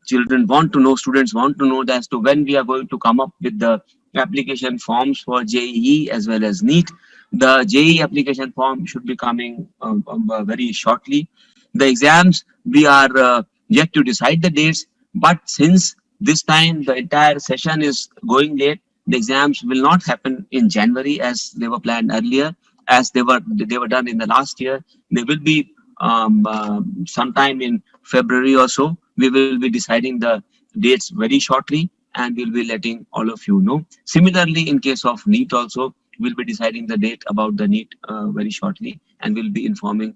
children want to know, students want to know as to when we are going to come up with the application forms for JEE as well as NEET. The JEE application form should be coming very shortly. The exams, we are yet to decide the dates, but since this time the entire session is going late, the exams will not happen in January as they were planned earlier, as they were done in the last year. They will be sometime in February or so. We will be deciding the dates very shortly, and we'll be letting all of you know. Similarly, in case of NEET also, we'll be deciding the date about the NEET very shortly, and we'll be informing.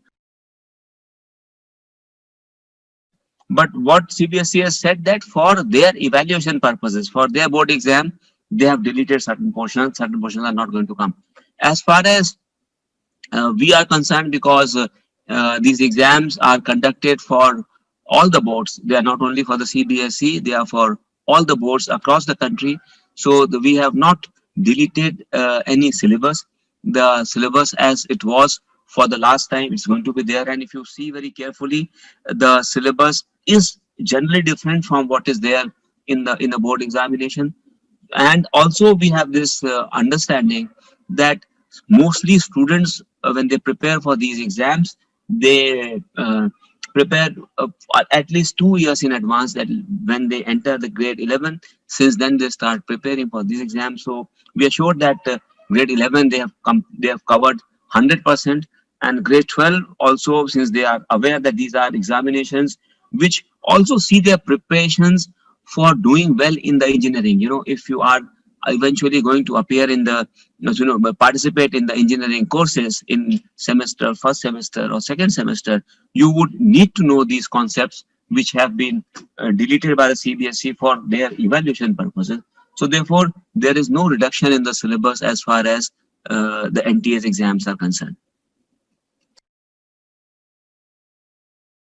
But what CBSE has said that for their evaluation purposes, for their board exam, they have deleted certain portions are not going to come. As far as we are concerned, because these exams are conducted for all the boards. They are not only for the CBSE, they are for all the boards across the country. So we have not deleted any syllabus. The syllabus as it was for the last time, it's going to be there. And if you see very carefully, the syllabus is generally different from what is there in the board examination. And also we have this understanding that mostly students, when they prepare for these exams, they prepare at least 2 years in advance, that when they enter the grade 11, since then they start preparing for these exams. So we are sure that grade 11 they have covered 100%, and grade 12 also, since they are aware that these are examinations which also see their preparations for doing well in the engineering. If you are eventually going to appear in the, participate in the engineering courses in first semester or second semester, you would need to know these concepts which have been deleted by the CBSE for their evaluation purposes. So therefore, there is no reduction in the syllabus as far as the NTS exams are concerned.